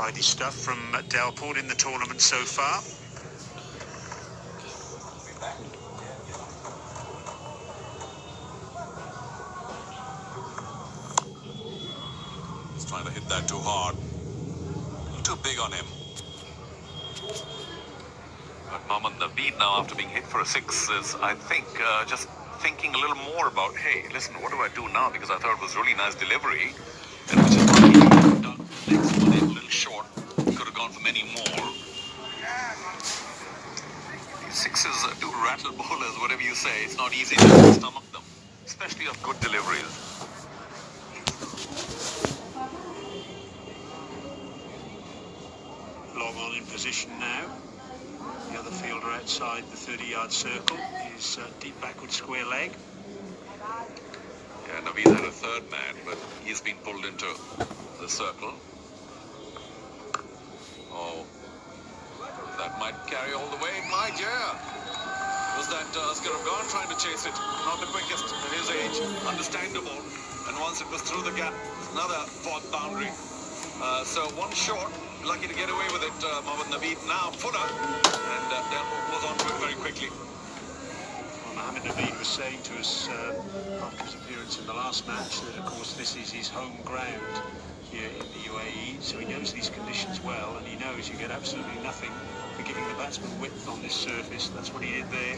tidy stuff from Delport in the tournament so far. He's trying to hit that too hard. Too big on him. But Mohammad Naveed now, after being hit for a 6, is, I think, just thinking a little more about, hey, listen, what do I do now? Because I thought it was really nice delivery. And which is why he dug the next one in a little short. Could have gone for many more. These 6s do rattle bowlers, whatever you say. It's not easy to stomach them, especially of good deliveries. Long on in position now. The other fielder outside the 30-yard circle is deep backward square leg. Yeah, Naveed had a third man, but he's been pulled into the circle. Oh, that might carry all the way. My dear, was that Asghar Afghan trying to chase it? Not the quickest at his age, understandable. And once it was through the gap, another fourth boundary. So one short, lucky to get away with it. Mohammad Naveed now footer, and Delport was on to it very quickly. Well, Mohammad Naveed was saying to us after his appearance in the last match that, of course, this is his home ground here in the UAE, so he knows these conditions well, and he knows you get absolutely nothing for giving the batsman width on this surface. That's what he did there.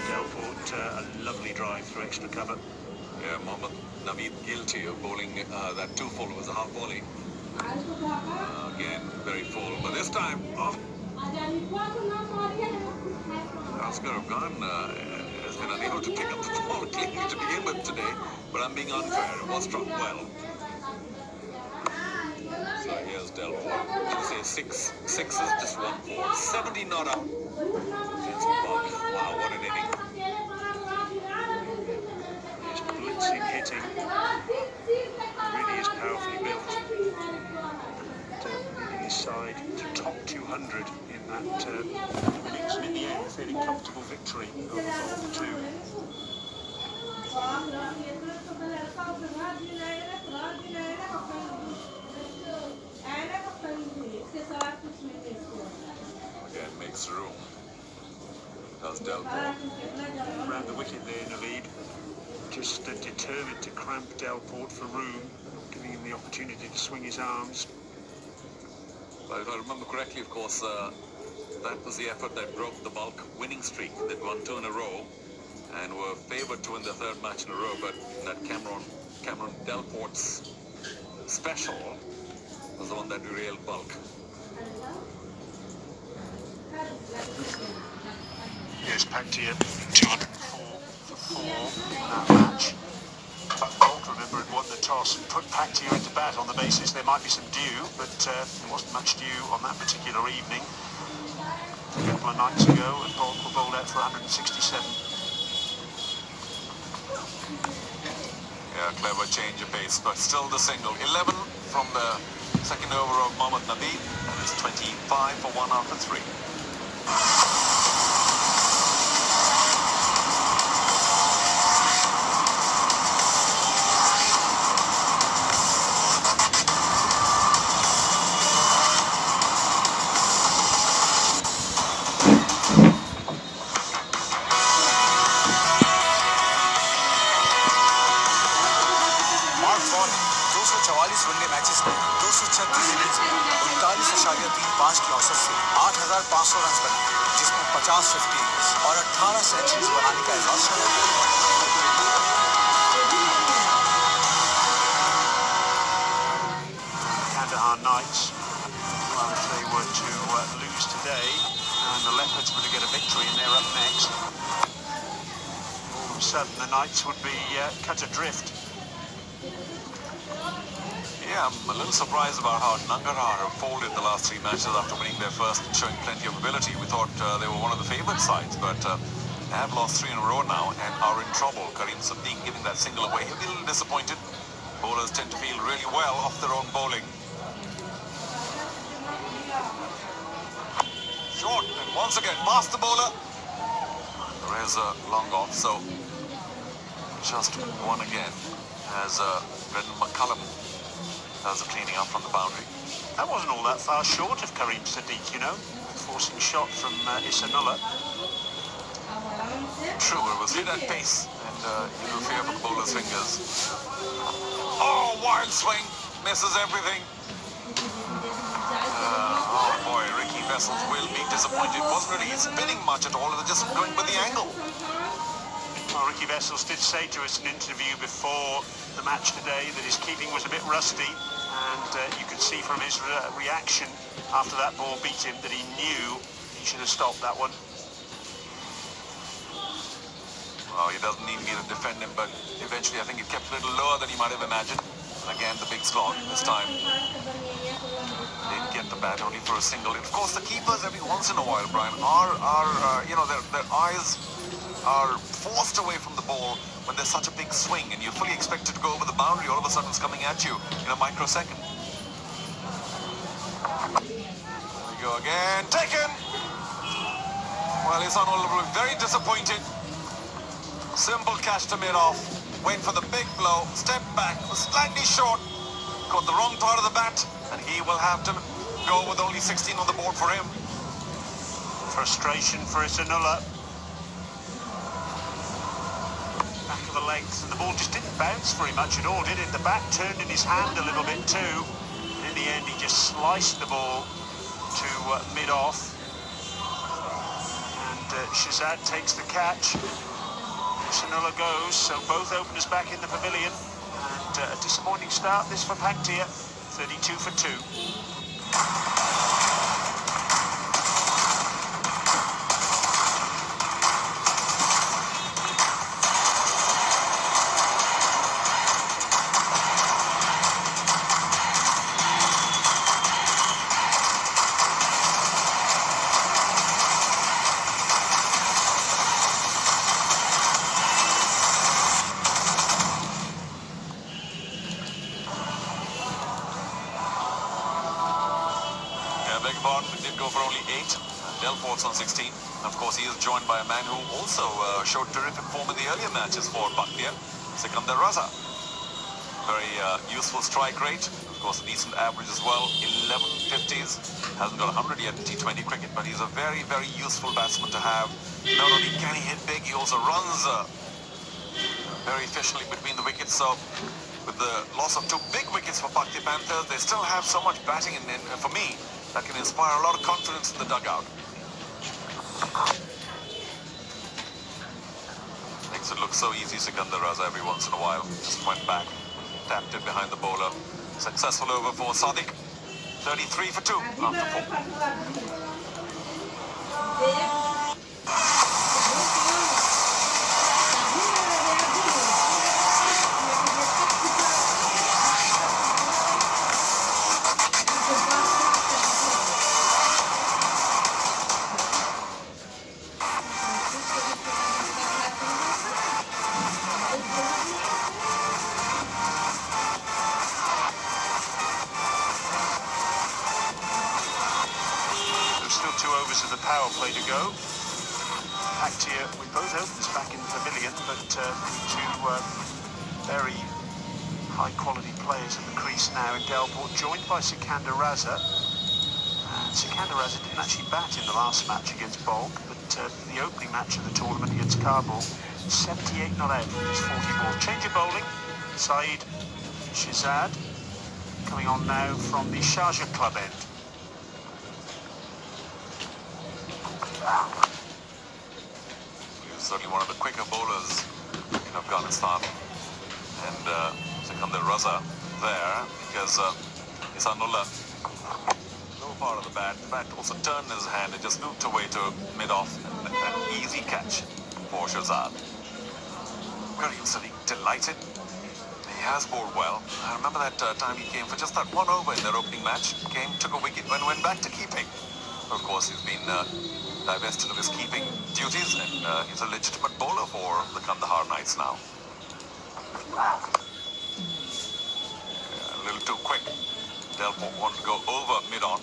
Delport, a lovely drive through extra cover. Yeah, Mohammad Naveed guilty of bowling that 2-full. It was a half volley. Again, very full, but this time, Asghar Afghan has been unable to pick up the ball cleanly to begin with today, but I'm being unfair. It was struck well. So here's Delport. You say 6 sixes, just 1 4. 70 not out. It's wow, what an inning. His blitzing hitting really is powerfully built. Leading his side to top 200 in that innings, and in the end, a fairly comfortable victory over Bowl 2. Again, makes room. Does Delport. Round the wicket there, Naveed. Just determined to cramp Delport for room, giving him the opportunity to swing his arms. But if I remember correctly, of course, that was the effort that broke the bulk winning streak. They'd won 2 in a row and were favoured to win their 3rd match in a row. But that Cameron Delport's special was the one that derailed bulk. Here's Paktia, 204 for 4 in that match. But Bolt, remember, had won the toss and put Paktia into bat on the basis there might be some dew, but there wasn't much dew on that particular evening. A couple of nights ago, and Bolt were bowled out for 167. Yeah, clever change of pace, but still the single. 11 from the second over of Mohammad Naveed, and it's 25 for 1 after 3. One day matches में 236 innings में 39.35 की औसत से 8,500 run बने, जिसमें 50 fifties और 18 centuries बनाने का एजाज शामिल है। Kandahar Knights, well, if they were to lose today, and the Leopards were to get a victory and they're up next, all of a sudden the Knights would be cut adrift. Yeah, I'm a little surprised about how Nangarhar have folded the last 3 matches after winning their first and showing plenty of ability. We thought they were one of the favoured sides, but they have lost 3 in a row now and are in trouble. Karim Siddiq giving that single away. He'll be a little disappointed. Bowlers tend to feel really well off their own bowling. Short, and once again, past the bowler. There is a long off, so just one again as Brendan McCullum does the cleaning up from the boundary. That wasn't all that far short of Karim Sadiq, you know. Forcing shot from Isanullah. True, it was hit at pace, and you will fear for the bowler's fingers. Oh, wild swing, misses everything. Oh boy, Ricky Vessels will be disappointed. Wasn't really spinning much at all, it was just going with the angle. Well, Ricky Vessels did say to us in an interview before the match today that his keeping was a bit rusty, and you could see from his reaction after that ball beat him that he knew he should have stopped that one. Well, he doesn't need me to defend him, but eventually I think he kept a little lower than he might have imagined. And again, the big slog this time. Didn't get the bat, only for a single. And of course, the keepers every once in a while, Brian, are you know, their eyes are forced away from the ball when there's such a big swing, and you're fully expected to go over the boundary. All of a sudden, it's coming at you in a microsecond. There we go again. Taken! Well, Isanullah will be very disappointed. Simple catch to mid-off. Went for the big blow. Step back. Was slightly short. Caught the wrong part of the bat. And he will have to go with only 16 on the board for him. Frustration for Isanullah. Back of the legs. And the ball just didn't bounce very much at all, did it? The bat turned in his hand a little bit too. And in the end, he just sliced the ball to mid-off. And Shahzad takes the catch. Isanullah goes, so both openers back in the pavilion, and a disappointing start this for Paktia, 32 for 2. It did go for only 8. Delport's on 16. Of course, he is joined by a man who also showed terrific form in the earlier matches for Paktia, Sikandar Raza. Very useful strike rate. Of course, a decent average as well. 11 50s. Hasn't got 100 yet in T20 cricket, but he's a very, very useful batsman to have. Not only can he hit big, he also runs very efficiently between the wickets. So, with the loss of 2 big wickets for Paktia Panthers, they still have so much batting, and for me, that can inspire a lot of confidence in the dugout. Makes it look so easy, Sikandar Raza, every once in a while. Just went back, tapped it behind the bowler. Successful over for Sadiq. 33 for 2 after 4. Still 2 overs of the power play to go. Paktia with both openers back in the pavilion, but 2 very high-quality players in the crease now in Delport, joined by Sikandar Raza. And Sikandar Raza didn't actually bat in the last match against Bolg, but the opening match of the tournament against Kabul, 78 not out from his 40 balls. Change of bowling. Saeed Shahzad coming on now from the Sharjah club end. He's certainly one of the quicker bowlers in Afghanistan. And Sikandar Raza there, because Isanullah, low part of the bat also turned in his hand and just looped away to mid-off, and an easy catch for Shahzad. Karim Sadiq delighted. He has bowled well. I remember that time he came for just that 1 over in their opening match. Came, took a wicket, and went back to keeping. Of course, he's been divested of his keeping duties, and he's a legitimate bowler for the Kandahar Knights now. A little too quick. Delport wanted to go over mid-on,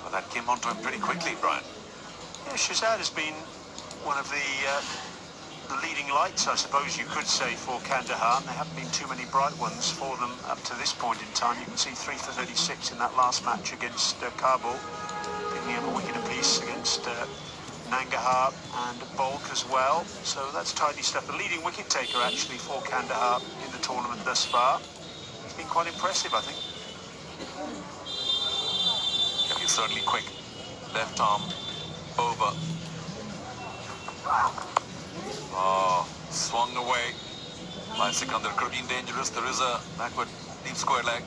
but that came onto him pretty quickly, Brian. Yeah, Shahzad has been one of the the leading lights, I suppose you could say, for Kandahar. And there haven't been too many bright ones for them up to this point in time. You can see 3 for 36 in that last match against Kabul, picking up a wicket apiece against Nangarhar and Bulk as well. So that's tidy stuff. The leading wicket taker actually for Kandahar in the tournament thus far. It's been quite impressive, I think. Yeah, he's certainly quick. Left arm over. Oh, swung away by Sikandar. Could have been dangerous. There is a backward deep square leg.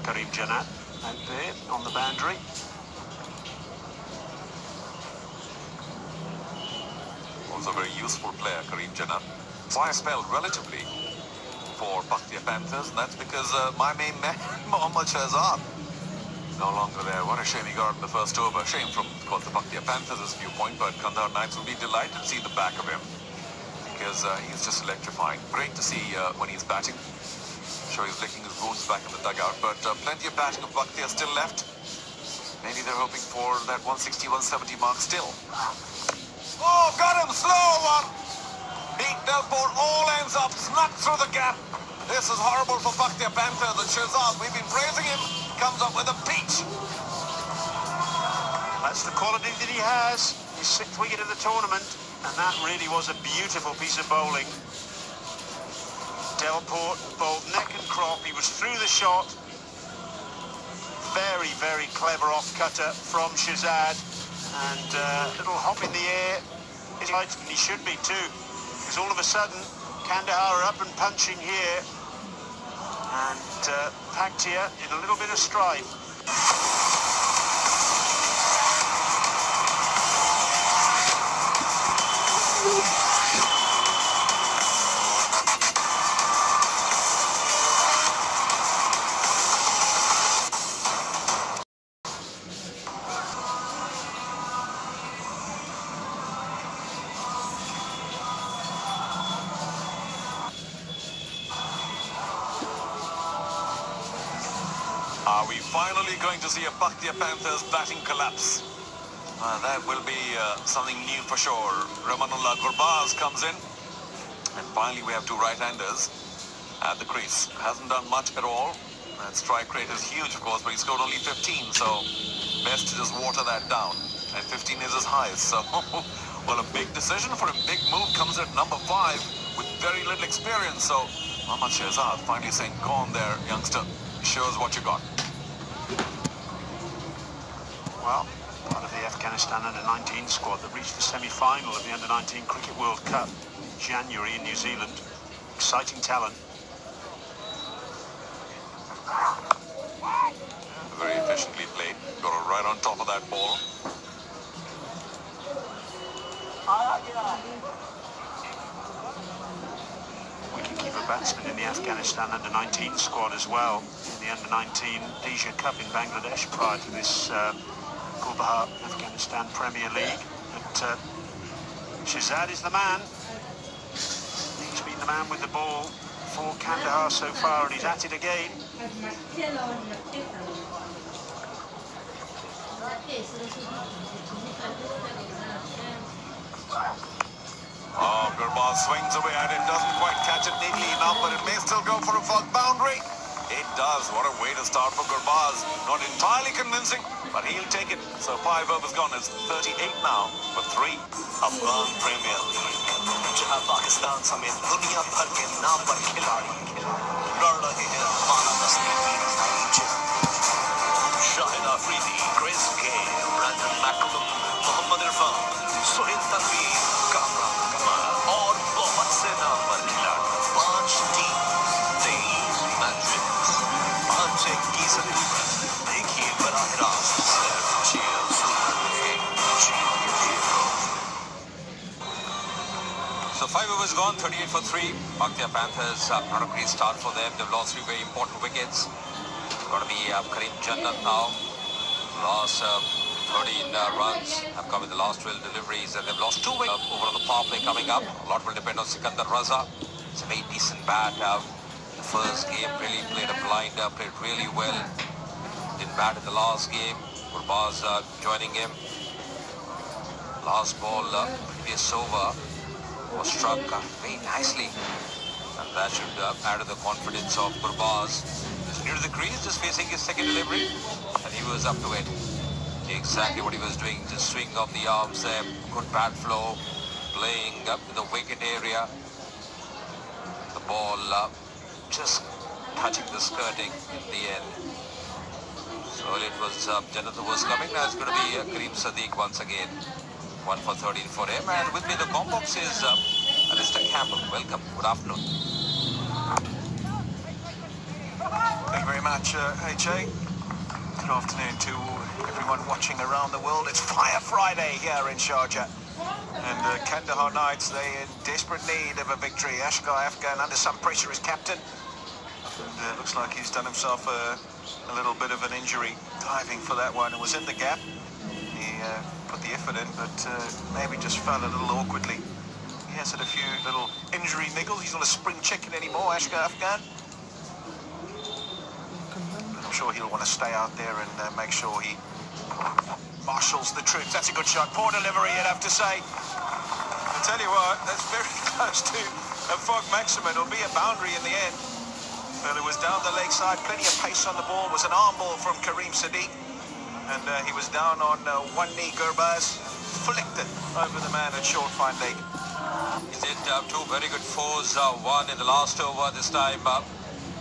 Karim Janat out there on the boundary. Also a very useful player, Karim Janat. Fire spell relatively for Paktia Panthers, and that's because my main man, Mohammad Shahzad, no longer there. What a shame he got in the first over. Shame from, of course, the Paktia Panthers' viewpoint, but Kandahar Knights will be delighted to see the back of him because he's just electrifying. Great to see when he's batting. Sure, he's licking his wounds back in the dugout, but plenty of batting of Paktia still left. Maybe they're hoping for that 160, 170 mark still. Oh, got him! Slow one! Beat Delport, all ends up, snuck through the gap. This is horrible for Paktia Panthers and Shahzad. We've been praising him. Comes up with a peach. That's the quality that he has. His 6th wicket of the tournament, and that really was a beautiful piece of bowling. Delport bowled neck and crop. He was through the shot. Very, very clever off-cutter from Shahzad, and a little hop in the air. And he should be too, because all of a sudden Kandahar are up and punching here, and Paktia in a little bit of strife. Are we finally going to see a Paktia Panthers batting collapse? That will be something new for sure. Ramanullah Gurbaz comes in, and finally we have 2 right-handers at the crease. Hasn't done much at all. That strike rate is huge, of course, but he scored only 15, so best to just water that down. And 15 is his highest, so well, a big decision for him. Big move comes at number 5 with very little experience. So Mohammad Shahzad finally saying, "Go on there, youngster. Show us what you got." Well, part of the Afghanistan under-19 squad that reached the semi-final of the under-19 Cricket World Cup in January in New Zealand. Exciting talent. Very efficiently played. Got it right on top of that ball. Wicketkeeper batsman in the Afghanistan under-19 squad as well, in the under-19 Asia Cup in Bangladesh prior to this Gulbahar Afghanistan Premier League. But Shahzad is the man. He's been the man with the ball for Kandahar so far, and he's at it again. Oh, Gurbaz swings away at it, doesn't quite catch it neatly enough, but it may still go for a full boundary. It does. What a way to start for Gurbaz. Not entirely convincing, but he'll take it. So 5 overs gone. It's 38 now for 3. Afghan Premier League जहां पाकिस्तान समेत दुनिया भर के नामवर खिलाड़ी लड़ रहे हैं माना दस्ती Shahid Afridi, Chris Gayle, Brendon McCullum, Mohammad Irfan, Sohail Tanvir, Kamran Kamal और बहुत से नामवर खिलाड़ी। 5 टीम, 23 मैचेस, 521 रन। देखिए बराह रास्त So 5 overs gone, 38 for 3. Paktia Panthers, not a great start for them. They've lost 3 very important wickets. Got to be Karim Jannat now. Lost 13 runs. Have come in the last 12 deliveries, and they've lost 2 wickets over on the power play coming up. A lot will depend on Sikandar Raza. It's a very decent bat. The first game really played a blinder, played really well. Didn't bat in the last game. Gurbaz joining him. Last ball, previous over, was struck very nicely. And that should add to the confidence of Gurbaz. He's near the crease, just facing his second delivery. And he was up to it. Exactly what he was doing, just swing of the arms there. Good bat flow, playing up in the wicket area. The ball just touching the skirting in the end. So it was Janata was coming. Now it's going to be Kareem Sadiq once again. 1 for 13 for him. And with me the combox is Alistair Campbell. Welcome. Good afternoon. Thank you very much, AJ. Good afternoon to everyone watching around the world. It's Fire Friday here in Sharjah. And Kandahar Knights, they're in desperate need of a victory. Ashgar Afghan under some pressure as captain. And looks like he's done himself a little bit of an injury diving for that one. It was in the gap. He put the effort in, but maybe just fell a little awkwardly. He has had a few little injury niggles. He's not a spring chicken anymore, Ashgar Afghan. I'm sure he'll want to stay out there and make sure he marshals the troops. That's a good shot. Poor delivery, you'd have to say. I tell you what, that's very close to a fog maximum. It'll be a boundary in the end. Well, it was down the leg side, plenty of pace on the ball. It was an arm ball from Kareem Sadiq. And he was down on one knee, Gurbaz. Flicked it over the man at short fine leg. He's hit two very good fours. One in the last over this time.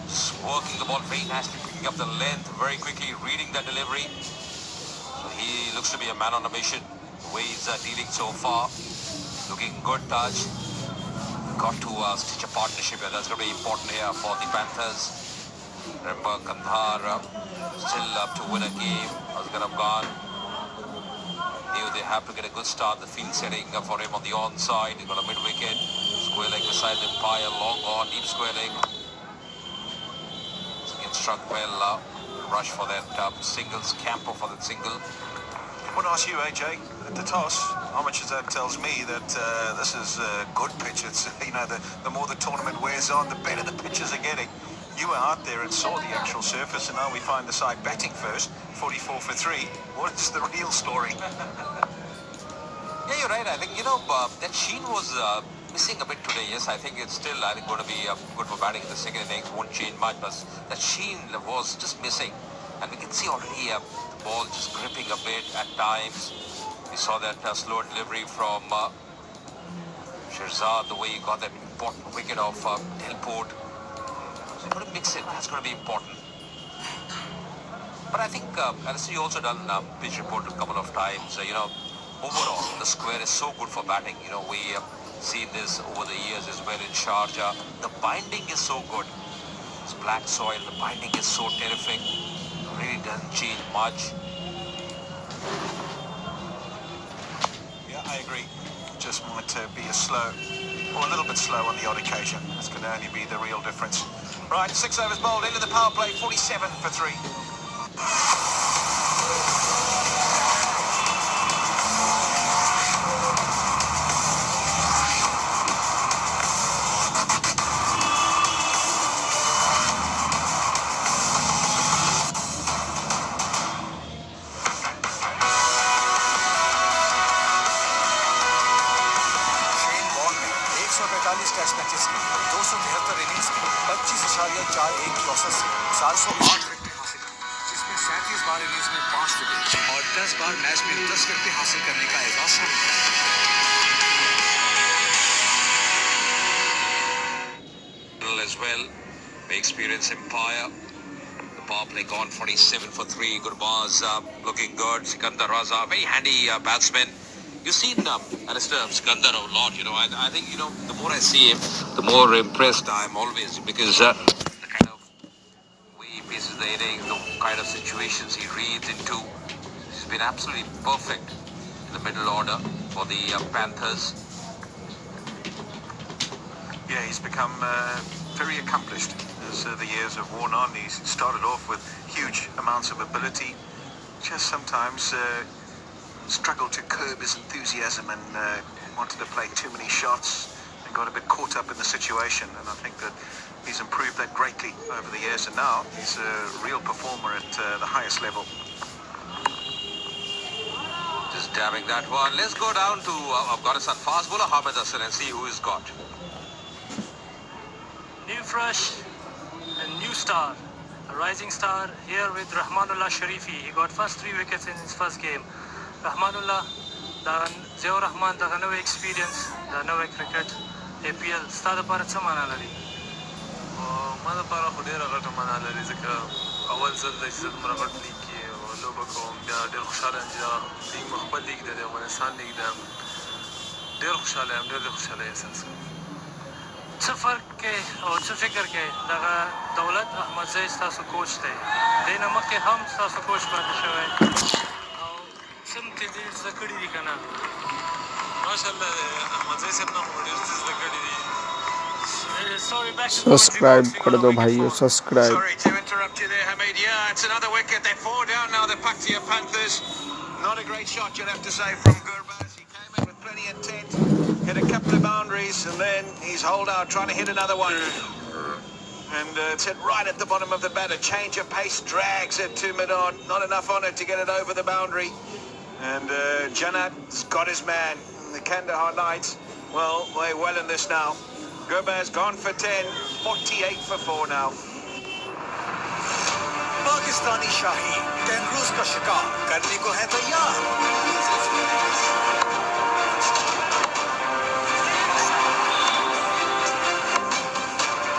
Just working the ball very nicely, picking up the length very quickly, reading that delivery. So he looks to be a man on a mission. The way he's dealing so far. Looking good touch. Got to stitch a partnership here. That's going to be important here for the Panthers. Remember, Kandahar still up to win a game. Asghar Afghan knew they have to get a good start. The field setting for him on the onside. He got a mid-wicket. Square leg beside the umpire. Long on, deep square leg. Struck well, rush for that singles, camper for that single. I want to ask you, AJ, at the toss, how much that tells me that this is a good pitch. It's, you know, the more the tournament wears on, the better the pitchers are getting. You were out there and saw the actual surface, and now we find the side batting first, 44 for 3. What is the real story? Yeah, you're right. I think, you know, that sheen was missing a bit today. Yes, I think it's still, I think, going to be good for batting in the second innings. Won't change much, but that sheen was just missing. And we can see already the ball just gripping a bit at times. We saw that slow delivery from Shirzad, the way he got that important wicket of Delport. So you've got to mix it. That's going to be important. But I think, Alistair, you also done pitch report a couple of times. You know, overall, the square is so good for batting. You know, we seen this over the years as well in Sharjah. The binding is so good. It's black soil. The binding is so terrific. Really doesn't change much. Yeah, I agree. Just might be a slow, or a little bit slow on the odd occasion. This can only be the real difference. Right, 6 overs bowled into the power play, 47 for 3. Test matches में 273 innings में 25.41 की औसत से 408 wicket हासिल की, जिसमें 37 बार innings में 5 wicket और 10 बार मैच में 10 विकेट हासिल करने का एजाज हासिल किया। As well, the experience empire. The power play gone 47 for 3. Gurbaz looking good. Sikandar Raza, very handy batsman. You've seen Alistair Sikandar a lot, you know. I think, you know, the more I see him, the more impressed I am always, because the kind of way he paces the innings, the kind of situations he reads into, he's been absolutely perfect in the middle order for the Panthers. Yeah, he's become very accomplished as the years have worn on. He's started off with huge amounts of ability, just sometimes struggled to curb his enthusiasm and wanted to play too many shots and got a bit caught up in the situation. And I think that he's improved that greatly over the years, and now he's a real performer at the highest level. Just Stabbing that one. Let's go down to Afghanistan fast bowler Hamid Hassan and see who he's got. New fresh and new star. A rising star here with Rahmanullah Sharifi. He got first 3 wickets in his first game. Rahmanullah, Ziaur Rahman, the no experience, the no cricket. APL, stada para samana lari. ماذا para خديرة غلط مانا لري ذكر أول زل زل مرة غلط ليكي ولو بكم دير خشالة عندنا ليك مخبل ليك ده ونسان ليك ده دير خشالة عم دير خشالة أساس. څه فرق کې او څه فکر کې دغه دولت احمدزی ستاسو کوچ دی دې نه مخکې هم ستاسو کوچ پاتې شوی او څه نتیجې زده کړي دي که نه ماشاءالله احمدزی صاحب نه خو ډېر څه زده کړي دي. Subscribe कर दो भाइयों, subscribe. Sorry to interrupt you there, Hamid. Yeah, it's another wicket. They're 4 down now, the PTK Panthers. Not a great shot, you'll have to say, from Gurbaz. He came in with plenty of intent, hit a couple of boundaries, and then he's holed out, trying to hit another one. And it's hit right at the bottom of the bat. A change of pace drags it to mid-on. Not enough on it to get it over the boundary. And Janat's got his man. The Kandahar Knights, well, they're well in this now. Gurbaz gone for 10, 48 for 4 now. Pakistani shahi kangaroos का शिकार करने को है तैयार.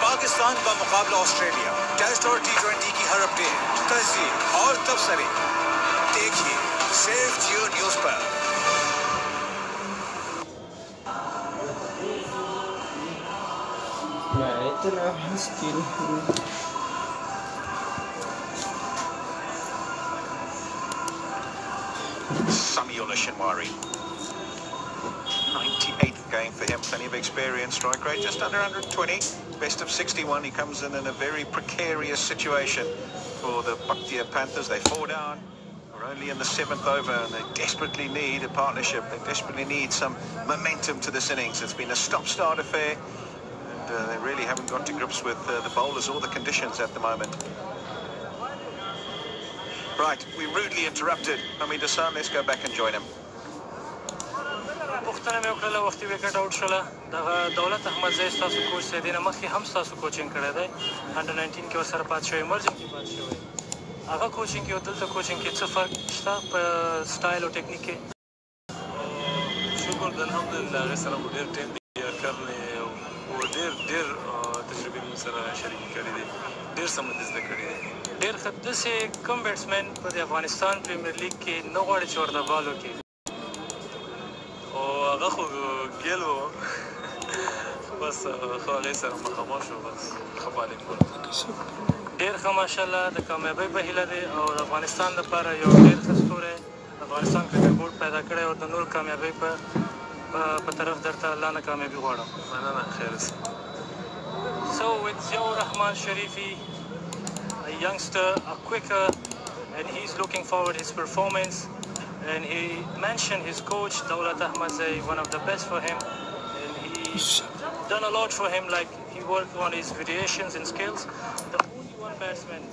पाकिस्तान का मुकाबला Australia. Test और T20 की हर अपडेट, तस्वीर और तबसरे देखिए सिर्फ जियो न्यूज पर. Samiullah Shinwari. 98th game for him, plenty of experience, strike rate just under 120, best of 61. He comes in a very precarious situation for the PTK Panthers. They 4 down, we're only in the 7th over, and they desperately need a partnership. They desperately need some momentum to this innings. It's been a stop-start affair, and they really haven't got to grips with the bowlers or the conditions at the moment. Right, we rudely interrupted Hamid Hassan. Let's go back and join him. پوښتنه مې وکړله وختي وکټ آوټ شوله دغه دولت احمدزی ستاسو کوچ دی دې نه مخکې هم ستاسو کوچینګ کړی دی انډر 19 کې ورسره پاتې شوی مرجن کې پاتې شوی هغه کوچینګ کې او دلته کوچینګ کې څه فرق شته په سټایل او ټیکنیک کې شکر د الحمدلله هغې سره مو ډېر ټایم تیار کړلی او ډېر تجربې مو سره شریکې کړي دي ډېر څه مو زده کړي دي ډېر ښه داسې کوم بیټسمین په د افغانستان پریمیر لیګ کې نه غواړي چې ورته بال وکړي او هغه خو ګیل و بس خو هغې سره مخامخ شو بس ښه بالینګ ډېر ښه ماشاءالله د کامیابۍ په هیله دی او د افغانستان لپاره یو ډېر ښه ستوری افغانستان کرکټ بورډ پیدا کړی او د نور کامیابۍ په طرف درته الله نه کامیابي غواړم مننه خیر So with Ziaur Rahman Sharifi, a youngster, a quicker, and he's looking forward his performance. And he mentioned his coach, Daulat Ahmadzai, one of the best for him. And he's done a lot for him, like he worked on his variations and skills. The only one batsman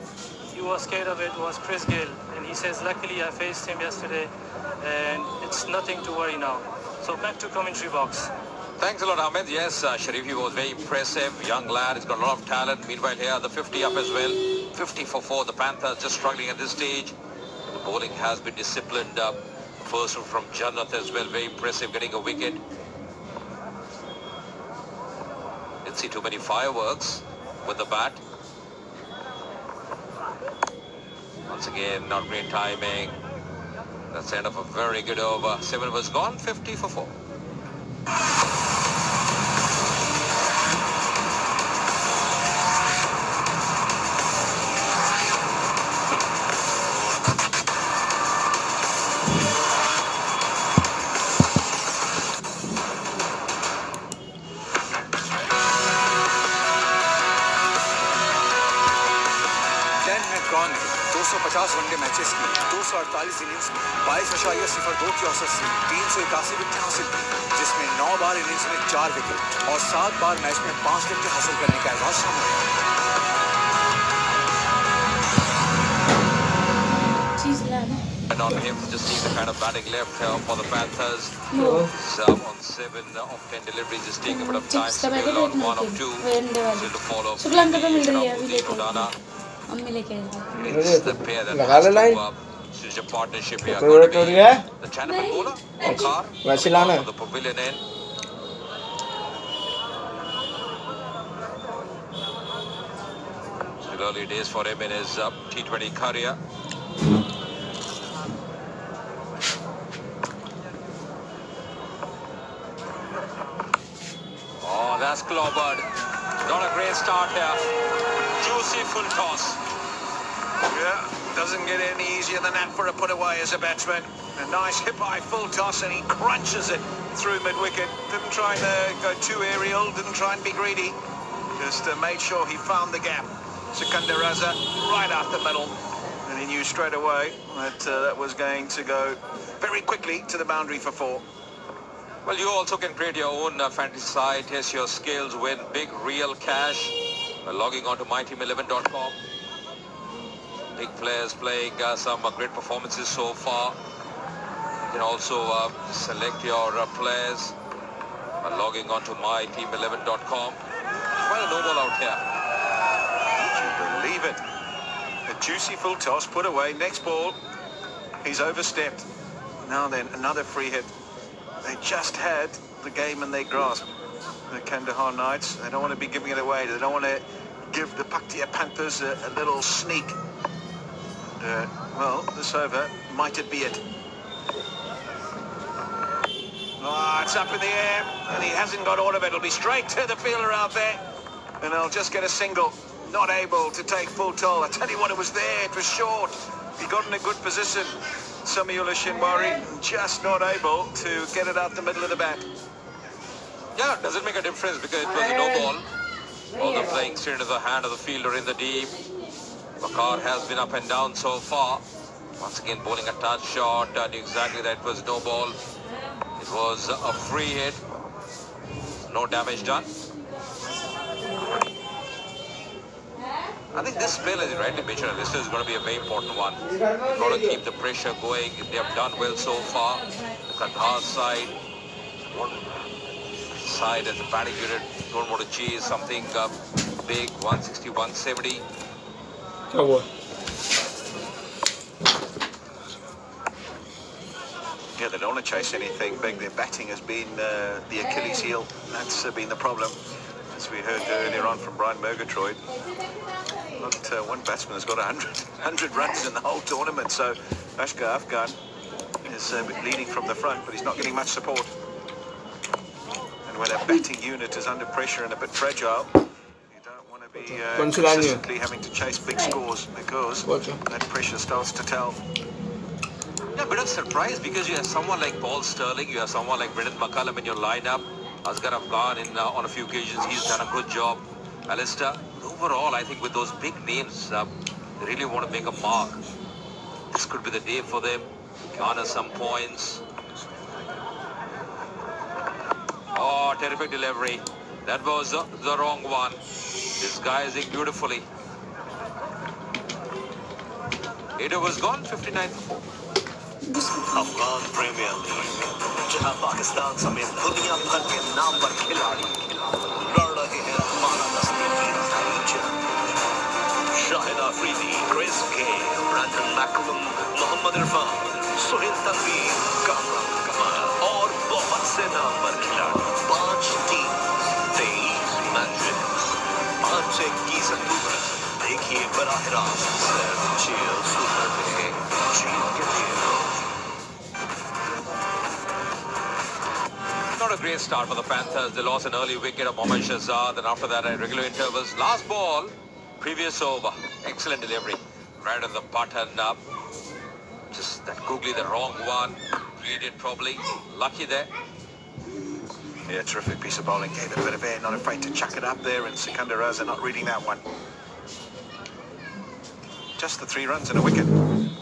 he was scared of it was Chris Gayle. And he says, luckily I faced him yesterday and it's nothing to worry now. So back to commentary box. Thanks a lot, Ahmed. Yes, Sharifi was very impressive. Young lad, he's got a lot of talent. Meanwhile, here, the 50 up as well. 50 for 4. The Panthers just struggling at this stage. The bowling has been disciplined up. First one from Jannat as well. Very impressive, getting a wicket. Didn't see too many fireworks with the bat. Once again, not great timing. That's the end of a very good over. 7 was gone, 50 for 4. कौन है 250 one day matches की 248 innings में 22.02 की औसत से 381 विकेटें हासिल की, जिसमें 9 बार इनिंग्स में 4 विकेट और 7 बार मैच में 5 विकेट हासिल करने का एजाज शामिल है. And on him, just seeing the kind of batting left for the Panthers. On 7 of 10 deliveries, just taking a bit of time. Still on 1 of 2. Still to follow. It's the pair that has to switch a partnership here. Going to be the Chanaman bowler, Wakar, from the pavilion end. Still early days for him in his T20 career. Oh, that's clobbered. Not a great start here. Juicy full toss. Yeah, doesn't get any easier than that for a put away as a batsman. A nice hip-high full toss and he crunches it through mid-wicket. Didn't try to go too aerial, didn't try and be greedy. Just made sure he found the gap. Sikandar Raza right out the middle. And he knew straight away that that was going to go very quickly to the boundary for 4. Well, you also can create your own fantasy site, test your skills, win big real cash by logging on to myteam11.com. Big players playing some great performances so far. You can also select your players by logging on to myteam11.com. Quite a no ball out here. Would you believe it? A juicy full toss, put away, next ball. He's overstepped. Now then, another free hit. They just had the game in their grasp. The Kandahar Knights, they don't want to be giving it away. They don't want to give the Paktia Panthers a little sneak. And, well, this over, might it be it? Oh, it's up in the air, and he hasn't got all of it. It'll be straight to the fielder out there, and they'll just get a single. Not able to take full toll. I tell you what, it was there. It was short. He got in a good position. Samiula Shinwari just not able to get it out the middle of the bat. Yeah, does it make a difference because it was a no ball? Although playing straight into the hand of the fielder in the deep. Wakar has been up and down so far. Once again bowling a touch shot, knew exactly that it was no ball. It was a free hit. No damage done. I think this spell, as you rightly mentioned, this is going to be a very important one. You've got to keep the pressure going. They have done well so far. The Kandahar side, one side as a batting unit, don't want to chase something big, 160, 170. Yeah, they don't want to chase anything big. Their batting has been the Achilles heel. That's been the problem. As we heard earlier on from Brian Murgatroyd. Not one batsman has got 100 runs in the whole tournament. So Ashkar Afghan is leading from the front, but he's not getting much support. And when a batting unit is under pressure and a bit fragile, you don't want to be consistently having to chase big scores because that pressure starts to tell. Yeah, a bit of surprise because you have someone like Paul Sterling, you have someone like Brendan McCullum in your lineup. Asghar Afghan on a few occasions, he's done a good job. Alistair, overall, I think with those big names, they really want to make a mark. This could be the day for them. Garner some points. Oh, terrific delivery. That was the wrong one. Disguising beautifully. It was gone, 59 for 4. Afghan Premier League जहां पाकिस्तान समेत दुनिया भर के नामवर खिलाड़ी लड़ रहे हैं बालादस्ती की नई जंग। Shahid Afridi, Chris Gayle, Brendon McCullum, Mohammad Irfan, Sohail Tanvir, Kamran Kamal और बहुत से नामवर खिलाड़ी। 5 टीम, 23 मैचेस, 5 से 21 अक्टूबर। देखिए बराह रास्त जियो सुपर पे जियो के लिए। Not a great start for the Panthers. They lost an early wicket of Mohammad Shahzad, and after that at regular intervals. Last ball, previous over. Excellent delivery. Right on the button up. Just that googly, the wrong one. Read it probably. Lucky there. Yeah, terrific piece of bowling. Gave it a bit of air, not afraid to chuck it up there, and Sikandar Raza not reading that one. Just the 3 runs and a wicket.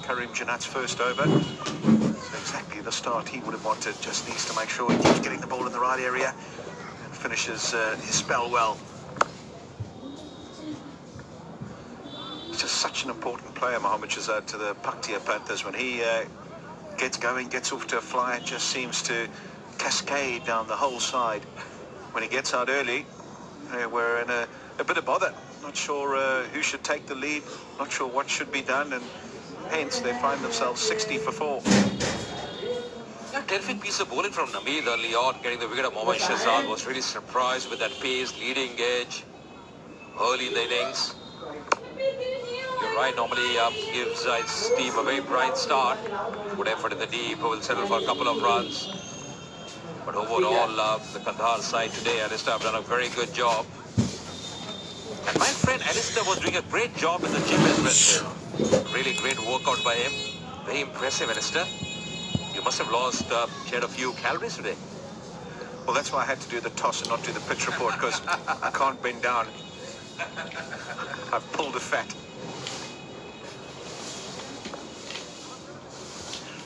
Karim Janat's first over. So exactly the start he would have wanted. Just needs to make sure he keeps getting the ball in the right area and finishes his spell well. He's just such an important player, Mohammad Shahzad, to the Paktia Panthers. When he gets going, gets off to a fly, it just seems to cascade down the whole side. When he gets out early, we're in a bit of bother. Not sure who should take the lead, not sure what should be done, and hence they find themselves 60 for 4. A terrific piece of bowling from Nameed early on, getting the wicket of Mohammad Shahzad. Was really surprised with that pace, leading edge early in the innings. You're right, normally gives his team a very bright start. Good effort in the deep, will settle for a couple of runs. But overall, the Kandahar side today, Alistair, have done a very good job. And my friend Alistair was doing a great job in the gym as well. Really great workout by him. Very impressive, Alistair. You must have lost, shed a few calories today. Well, that's why I had to do the toss and not do the pitch report, because I can't bend down. I've pulled a fat.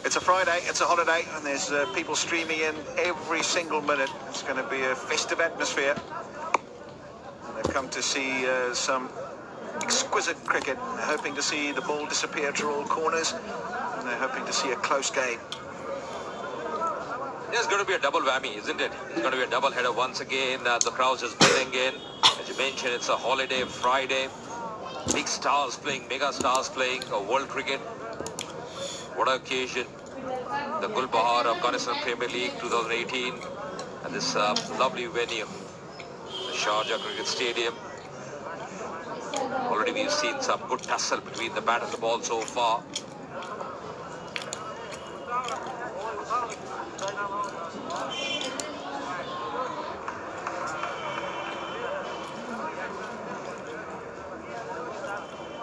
It's a Friday, it's a holiday, and there's people streaming in every single minute. It's going to be a festive atmosphere. And they've come to see some exquisite cricket, hoping to see the ball disappear to all corners, and they're hoping to see a close game. There's going to be a double whammy, isn't it? It's going to be a double header once again. The crowd is building in. As you mentioned, it's a holiday Friday. Big stars playing, mega stars playing, world cricket. What an occasion. The Gul Bahar Afghanistan Premier League 2018 at this lovely venue, the Sharjah Cricket Stadium. Already we've seen some good tussle between the bat and the ball so far.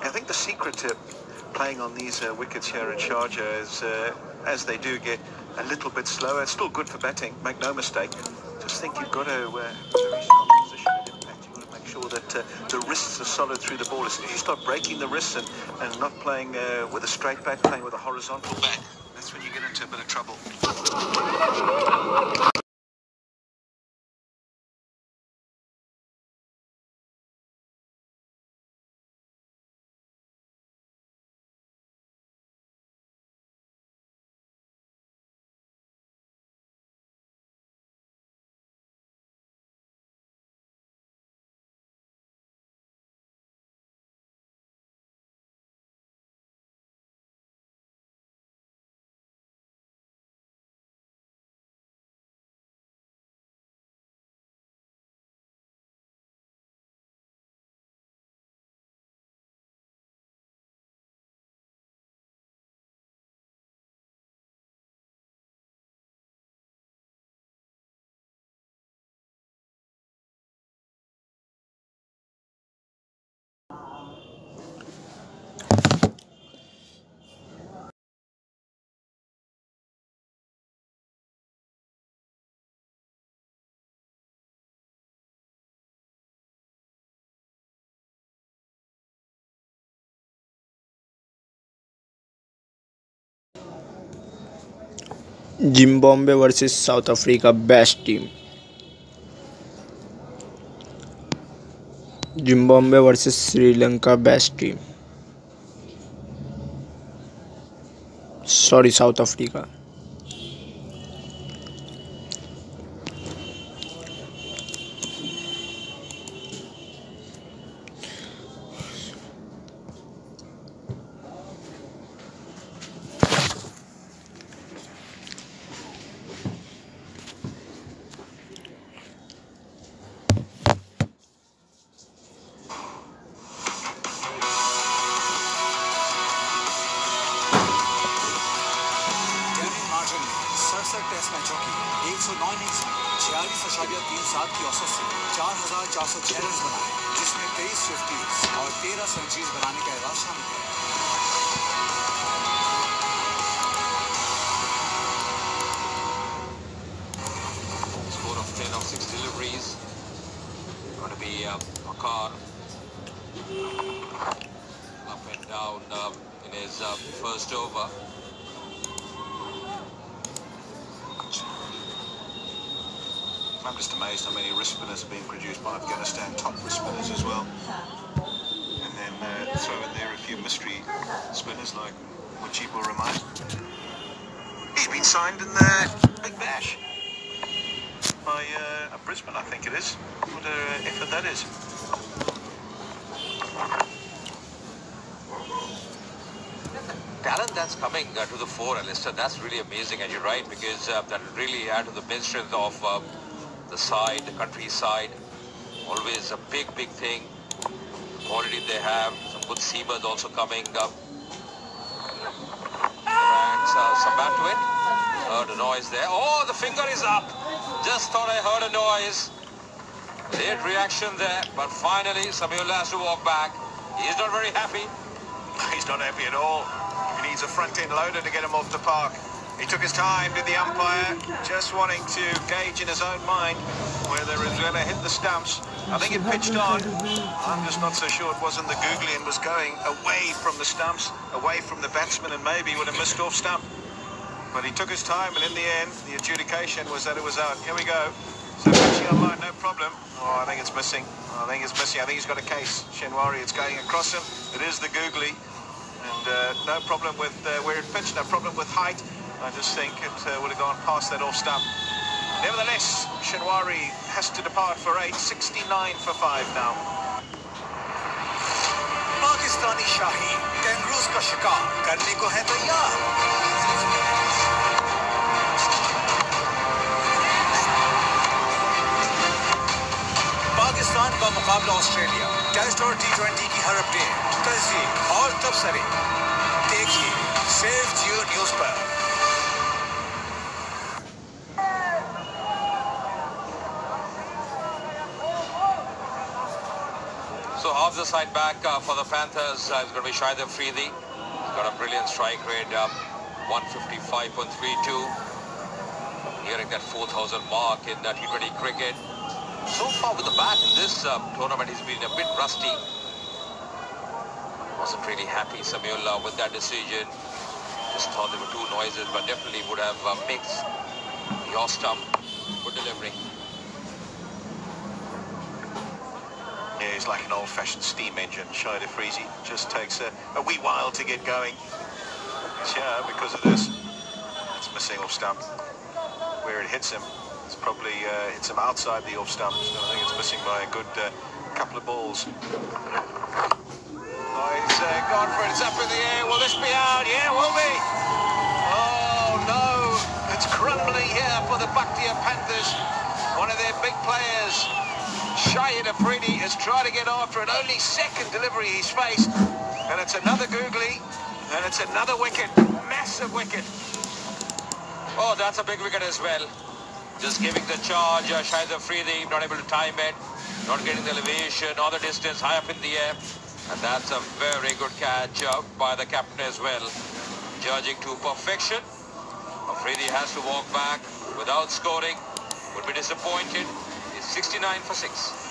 I think the secret to playing on these wickets here in Sharjah is as they do get a little bit slower. It's still good for batting, make no mistake. Just think you've got to very strong position at impact. You've got to make sure that the wrists are solid through the ball. As soon as you start breaking the wrists and not playing with a straight bat, playing with a horizontal bat, that's when you get into a bit of trouble. Zimbabwe versus South Africa, best team. Zimbabwe versus Sri Lanka, best team. Sorry, South Africa. Test मैचों की 109 innings में 46.37 की औसत से 4,406 run बनाए, जिसमें 23 fifties और 13 centuries बनाने का एवज शामिल है। Score of 10 of 6 deliveries. Going to be Makar up and down in his first over. I'm just amazed how many wrist spinners are being produced by Afghanistan, top wrist spinners as well. And then throw in there a few mystery spinners like Mujibu Rahman. He's been signed in the Big Bash by Brisbane, I think it is. What an effort that is. Talent that's coming to the fore, Alistair, that's really amazing, and you're right, because that will really add to the bench strength of the side, the countryside. Always a big thing. Quality they have. Some good seamers also coming up. And some bat to it. Heard a noise there. Oh, the finger is up. Just thought I heard a noise. Late reaction there, but finally Samuel has to walk back. He's not very happy. He's not happy at all. He needs a front-end loader to get him off the park. He took his time, did the umpire, just wanting to gauge in his own mind whether Rizzuela hit the stumps. I think it pitched on. I'm just not so sure it wasn't the googly and was going away from the stumps, away from the batsman, and maybe would have missed off stump. But he took his time, and in the end, the adjudication was that it was out. Here we go. So pitching on line, no problem. Oh, I think it's missing. I think he's got a case. Shenwari, it's going across him. It is the googly. And no problem with where it pitched, no problem with height. I just think it would have gone past that off stump. Nevertheless, Shenwari has to depart for 8, 69 for 5 now. Pakistani shahi kangaroos का शिकार करने को है तैयार। पाकिस्तान का मुकाबला Australia, test और T20 की हर अपडेट, तस्दीक और तबसरे देखिए सेव जियो न्यूज़ पर। So half the side back for the Panthers is going to be Shahid Afridi. He's got a brilliant strike rate, 155.32. Nearing that 4,000 mark in T20 cricket. So far with the bat in this tournament, he's been a bit rusty. Wasn't really happy, Samuel, with that decision. Just thought there were two noises, but definitely would have mixed your stump. Good delivery. Yeah, he's like an old-fashioned steam engine. Shahid Afridi just takes a wee while to get going. Yeah, because of this. It's missing off stump. Where it hits him, it's probably hits him outside the off stump. So I think it's missing by a good couple of balls. Oh, he's gone for it. It's up in the air. Will this be out? Yeah, will be. Oh, no. It's crumbling here for the Bakhtiar Panthers. One of their big players. Shahid Afridi is trying to get after it. Only second delivery he's faced. And it's another googly. And it's another wicket. Massive wicket. Oh, that's a big wicket as well. Just giving the charge. Shahid Afridi not able to time it. Not getting the elevation or the distance high up in the air. And that's a very good catch by the captain as well. Judging to perfection. Afridi has to walk back without scoring. Would be disappointed. It's 69 for 6.